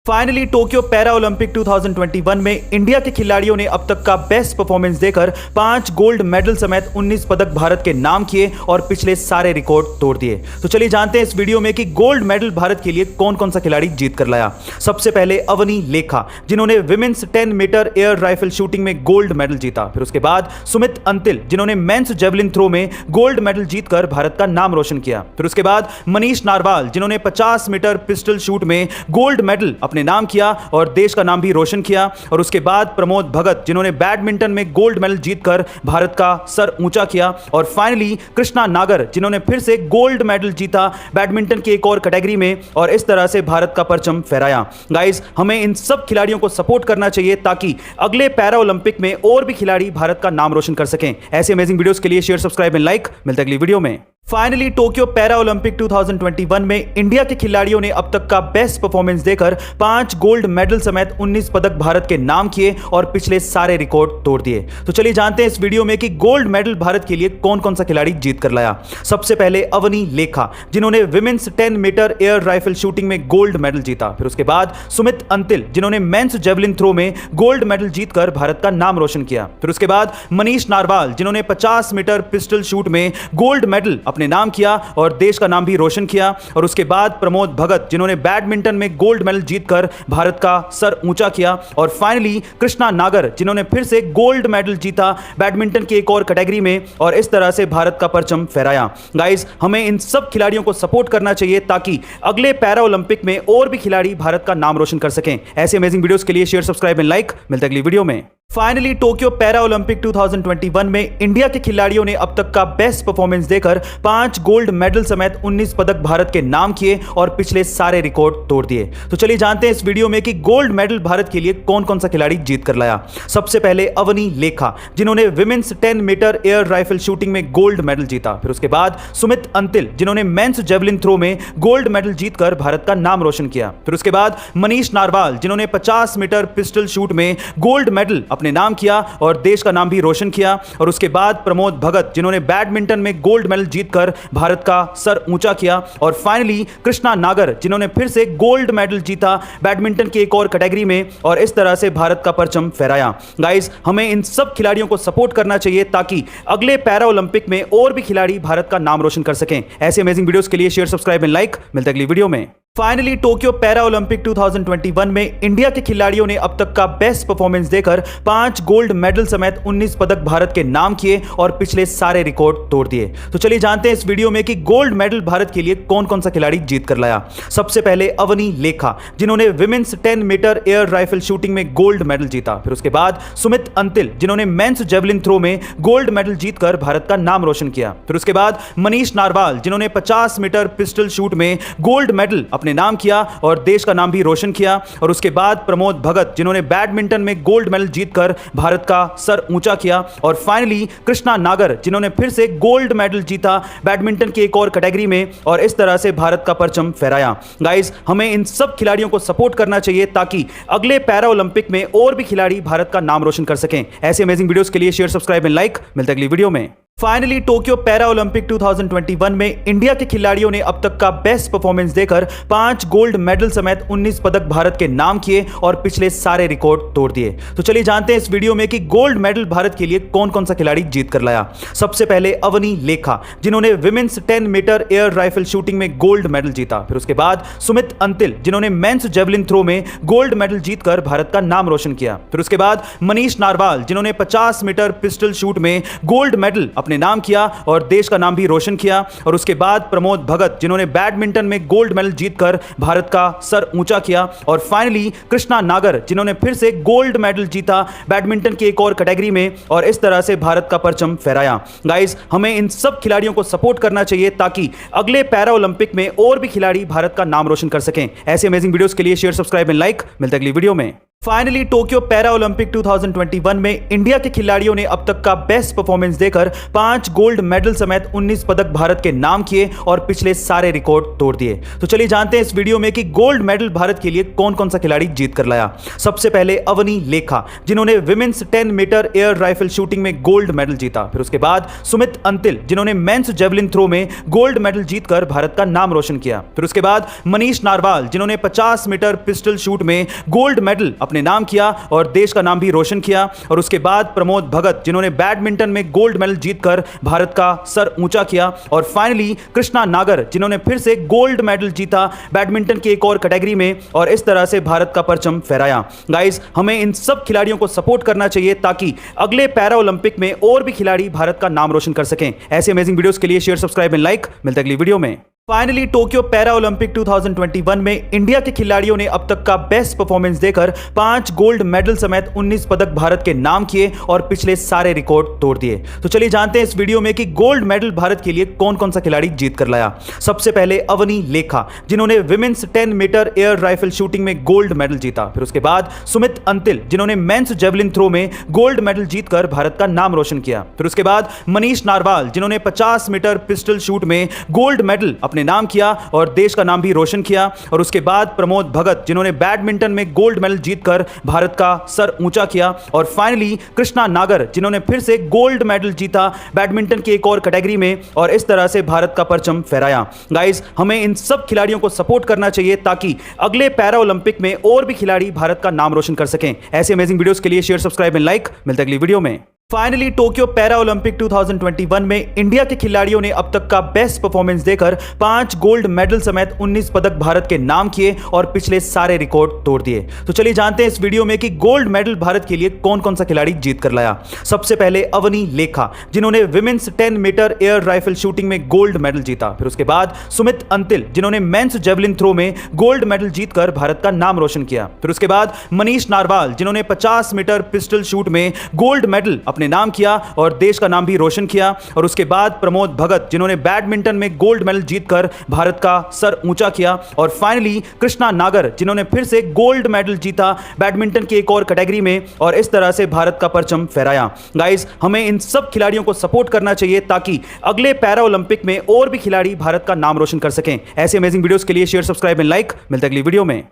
Finally Tokyo para Olympic 2021 में India के खिलाड़ियों ने अब तक का बेस्ट परफॉर्मेंस देकर 5 गोल्ड मेडल समेत 19 पदक भारत के नाम किए और पिछले सारे रिकॉर्ड तोड़ दिए। तो चलिए जानते हैं इस वीडियो में कि गोल्ड मेडल भारत के लिए कौन कौन सा खिलाड़ी जीत कर लाया। सबसे पहले अवनी लेखा, जिन्होंने women's 10 metre air rifle shooting में गोल्ड मेडल जीता। फिर उसके बाद सुमित अंतिल, जिन्होंने मेंस जेवलिन थ्रो में गोल्ड मेडल जीतकर भारत का नाम रोशन किया। फिर उसके बाद मनीष नारवाल, जिन्होंने 50 मीटर पिस्टल शूट में गोल्ड मेडल अपने नाम किया और देश का नाम भी रोशन किया। और उसके बाद प्रमोद भगत, जिन्होंने बैडमिंटन में गोल्ड मेडल जीतकर भारत का सर ऊंचा किया। और फाइनली कृष्णा नागर, जिन्होंने फिर से गोल्ड मेडल जीता बैडमिंटन की एक और कैटेगरी में और इस तरह से भारत का परचम फहराया। गाइस, हमें इन सब खिलाड़ियों को सपोर्ट करना चाहिए ताकि अगले पैरा ओलंपिक में और भी खिलाड़ी भारत का नाम रोशन कर सकें। ऐसे अमेजिंग वीडियोस के लिए शेयर, सब्सक्राइब एंड लाइक। मिलते हैं अगली वीडियो में। फाइनली टोक्यो पैरा ओलंपिक 2021 में इंडिया के खिलाड़ियों ने अब तक का बेस्ट परफॉर्मेंस देकर 5 गोल्ड मेडल समेत 19 पदक भारत के नाम किए और पिछले सारे रिकॉर्ड तोड़ दिए। तो चलिए जानते हैं इस वीडियो में कि गोल्ड मेडल भारत के लिए कौन कौन सा खिलाड़ी जीत कर लाया। सबसे पहले अवनी लेखा, जिन्होंने women's 10 metre air rifle shooting में गोल्ड मेडल जीता। फिर उसके बाद सुमित अंतिल, जिन्होंने मेंस जेवलिन थ्रो में गोल्ड मेडल जीतकर भारत का नाम रोशन किया। फिर उसके बाद मनीष नारवाल, जिन्होंने 50 मीटर पिस्टल शूट में गोल्ड मेडल अपने नाम किया और देश का नाम भी रोशन किया। और उसके बाद प्रमोद भगत, जिन्होंने बैडमिंटन में गोल्ड मेडल जीतकर भारत का सर ऊंचा किया। और फाइनली कृष्णा नागर, जिन्होंने फिर से गोल्ड मेडल जीता बैडमिंटन की एक और कैटेगरी में और इस तरह से भारत का परचम फहराया। गाइस, हमें इन सब खिलाड़ियों को सपोर्ट करना चाहिए ताकि अगले पैरा ओलंपिक में और भी खिलाड़ी भारत का नाम रोशन कर सकें। ऐसे अमेजिंग वीडियोस के लिए शेयर, सब्सक्राइब एंड लाइक। मिलते हैं अगली वीडियो में। फाइनली टोक्यो पैरा ओलंपिक 2021 में इंडिया के खिलाड़ियों ने अब तक का बेस्ट परफॉर्मेंस देकर 5 गोल्ड मेडल समेत 19 पदक भारत के नाम किए और पिछले सारे रिकॉर्ड तोड़ दिए। तो चलिए जानते हैं इस वीडियो में कि गोल्ड मेडल भारत के लिए कौन कौन सा खिलाड़ी जीत कर लाया। सबसे पहले अवनी लेखा, जिन्होंने women's 10 metre air rifle shooting में गोल्ड मेडल जीता। फिर उसके बाद सुमित अंतिल, जिन्होंने मेंस जेवलिन थ्रो में गोल्ड मेडल जीतकर भारत का नाम रोशन किया। फिर उसके बाद मनीष नारवाल, जिन्होंने 50 मीटर पिस्टल शूट में गोल्ड मेडल अपने नाम किया और देश का नाम भी रोशन किया। और उसके बाद प्रमोद भगत, जिन्होंने बैडमिंटन में गोल्ड मेडल जीतकर भारत का सर ऊंचा किया। और फाइनली कृष्णा नागर, जिन्होंने फिर से गोल्ड मेडल जीता बैडमिंटन की एक और कैटेगरी में और इस तरह से भारत का परचम फहराया। गाइस, हमें इन सब खिलाड़ियों को सपोर्ट करना चाहिए ताकि अगले पैरा ओलंपिक में और भी खिलाड़ी भारत का नाम रोशन कर सकें। ऐसे अमेजिंग वीडियोस के लिए शेयर, सब्सक्राइब एंड लाइक। मिलते हैं अगली वीडियो में। फाइनली टोक्यो पैरा ओलंपिक 2021 में इंडिया के खिलाड़ियों ने अब तक का बेस्ट परफॉर्मेंस देकर 5 गोल्ड मेडल समेत 19 पदक भारत के नाम किए और पिछले सारे रिकॉर्ड तोड़ दिए। तो चलिए जानते हैं इस वीडियो में कि गोल्ड मेडल भारत के लिए कौन कौन सा खिलाड़ी जीत कर लाया। सबसे पहले अवनी लेखा, जिन्होंने women's 10 metre air rifle shooting में गोल्ड मेडल जीता। फिर उसके बाद सुमित अंतिल, जिन्होंने मेंस जेवलिन थ्रो में गोल्ड मेडल जीतकर भारत का नाम रोशन किया। फिर उसके बाद मनीष नारवाल, जिन्होंने 50 मीटर पिस्टल शूट में गोल्ड मेडल अपने नाम किया और देश का नाम भी रोशन किया। और उसके बाद प्रमोद भगत, जिन्होंने बैडमिंटन में गोल्ड मेडल जीतकर भारत का सर ऊंचा किया। और फाइनली कृष्णा नागर, जिन्होंने फिर से गोल्ड मेडल जीता बैडमिंटन की एक और कैटेगरी में और इस तरह से भारत का परचम फहराया। गाइस, हमें इन सब खिलाड़ियों को सपोर्ट करना चाहिए ताकि अगले पैरा ओलंपिक में और भी खिलाड़ी भारत का नाम रोशन कर सकें। ऐसे अमेजिंग वीडियोस के लिए शेयर, सब्सक्राइब एंड लाइक। मिलते हैं अगली वीडियो में। फाइनली टोक्यो पैरा ओलंपिक 2021 में इंडिया के खिलाड़ियों ने अब तक का बेस्ट परफॉर्मेंस देकर 5 गोल्ड मेडल समेत 19 पदक भारत के नाम किए और पिछले सारे रिकॉर्ड तोड़ दिए। तो चलिए जानते हैं इस वीडियो में कि गोल्ड मेडल भारत के लिए कौन कौन सा खिलाड़ी जीत कर लाया। सबसे पहले अवनी लेखा, जिन्होंने women's 10 metre air rifle shooting में गोल्ड मेडल जीता। फिर उसके बाद सुमित अंतिल, जिन्होंने मेंस जेवलिन थ्रो में गोल्ड मेडल जीतकर भारत का नाम रोशन किया। फिर उसके बाद मनीष नारवाल, जिन्होंने 50 मीटर पिस्टल शूट में गोल्ड मेडल अपने नाम किया और देश का नाम भी रोशन किया। और उसके बाद प्रमोद भगत, जिन्होंने बैडमिंटन में गोल्ड मेडल जीतकर भारत का सर ऊंचा किया। और फाइनली कृष्णा नागर, जिन्होंने फिर से गोल्ड मेडल जीता बैडमिंटन की एक और कैटेगरी में और इस तरह से भारत का परचम फहराया। गाइस, हमें इन सब खिलाड़ियों को सपोर्ट करना चाहिए ताकि अगले पैरा ओलंपिक में और भी खिलाड़ी भारत का नाम रोशन कर सकें। ऐसे अमेजिंग वीडियोस के लिए शेयर, सब्सक्राइब एंड लाइक। मिलते हैं अगली वीडियो में। फाइनली टोक्यो पैरा ओलंपिक 2021 में इंडिया के खिलाड़ियों ने अब तक का बेस्ट परफॉर्मेंस देकर 5 गोल्ड मेडल समेत 19 पदक भारत के नाम किए और पिछले सारे रिकॉर्ड तोड़ दिए। तो चलिए जानते हैं इस वीडियो में कि गोल्ड मेडल भारत के लिए कौन कौन सा खिलाड़ी जीत कर लाया। सबसे पहले अवनी लेखा, जिन्होंने women's 10 metre air rifle shooting में गोल्ड मेडल जीता। फिर उसके बाद सुमित अंतिल, जिन्होंने मेंस जेवलिन थ्रो में गोल्ड मेडल जीतकर भारत का नाम रोशन किया। फिर उसके बाद मनीष नारवाल, जिन्होंने 50 मीटर पिस्टल शूट में गोल्ड मेडल अपने नाम किया और देश का नाम भी रोशन किया। और उसके बाद प्रमोद भगत, जिन्होंने बैडमिंटन में गोल्ड मेडल जीतकर भारत का सर ऊंचा किया। और फाइनली कृष्णा नागर, जिन्होंने फिर से गोल्ड मेडल जीता बैडमिंटन की एक और कैटेगरी में और इस तरह से भारत का परचम फहराया। गाइस, हमें इन सब खिलाड़ियों को सपोर्ट करना चाहिए ताकि अगले पैरा ओलंपिक में और भी खिलाड़ी भारत का नाम रोशन कर सकें। ऐसे अमेजिंग वीडियोस के लिए शेयर, सब्सक्राइब एंड लाइक। मिलते हैं अगली वीडियो में। फाइनली टोक्यो पैरा ओलंपिक 2021 में इंडिया के खिलाड़ियों ने अब तक का बेस्ट परफॉर्मेंस देकर 5 गोल्ड मेडल समेत 19 पदक भारत के नाम किए और पिछले सारे रिकॉर्ड तोड़ दिए। तो चलिए जानते हैं इस वीडियो में कि गोल्ड मेडल भारत के लिए कौन कौन सा खिलाड़ी जीत कर लाया। सबसे पहले अवनी लेखा, जिन्होंने women's 10 metre air rifle shooting में गोल्ड मेडल जीता। फिर उसके बाद सुमित अंतिल, जिन्होंने मेंस जेवलिन थ्रो में गोल्ड मेडल जीतकर भारत का नाम रोशन किया। फिर उसके बाद मनीष नारवाल, जिन्होंने 50 मीटर पिस्टल शूट में गोल्ड मेडल अपने नाम किया और देश का नाम भी रोशन किया। और उसके बाद प्रमोद भगत, जिन्होंने बैडमिंटन में गोल्ड मेडल जीतकर भारत का सर ऊंचा किया। और फाइनली कृष्णा नागर, जिन्होंने फिर से गोल्ड मेडल जीता बैडमिंटन की एक और कैटेगरी में और इस तरह से भारत का परचम फहराया। गाइस, हमें इन सब खिलाड़ियों को सपोर्ट करना चाहिए ताकि अगले पैरा ओलंपिक में और भी खिलाड़ी भारत का नाम रोशन कर सकें। ऐसे अमेजिंग वीडियोस के लिए शेयर, सब्सक्राइब एंड लाइक। मिलते हैं अगली वीडियो में। फाइनली टोक्यो पैरा ओलंपिक 2021 में इंडिया के खिलाड़ियों ने अब तक का बेस्ट परफॉर्मेंस देकर 5 गोल्ड मेडल समेत 19 पदक भारत के नाम किए और पिछले सारे रिकॉर्ड तोड़ दिए। तो चलिए जानते हैं इस वीडियो में कि गोल्ड मेडल भारत के लिए कौन कौन सा खिलाड़ी जीत कर लाया। सबसे पहले अवनी लेखा, जिन्होंने women's 10 metre air rifle shooting में गोल्ड मेडल जीता। फिर उसके बाद सुमित अंतिल, जिन्होंने मेंस जेवलिन थ्रो में गोल्ड मेडल जीतकर भारत का नाम रोशन किया। फिर उसके बाद मनीष नारवाल, जिन्होंने 50 मीटर पिस्टल शूट में गोल्ड मेडल अपने नाम किया और देश का नाम भी रोशन किया। और उसके बाद प्रमोद भगत, जिन्होंने बैडमिंटन में गोल्ड मेडल जीतकर भारत का सर ऊंचा किया। और फाइनली कृष्णा नागर, जिन्होंने फिर से गोल्ड मेडल जीता बैडमिंटन की एक और कैटेगरी में और इस तरह से भारत का परचम फहराया। गाइस, हमें इन सब खिलाड़ियों को सपोर्ट करना चाहिए ताकि अगले पैरा ओलंपिक में और भी खिलाड़ी भारत का नाम रोशन कर सकें। ऐसे अमेजिंग वीडियोस के लिए शेयर, सब्सक्राइब एंड लाइक। मिलते हैं अगली वीडियो में।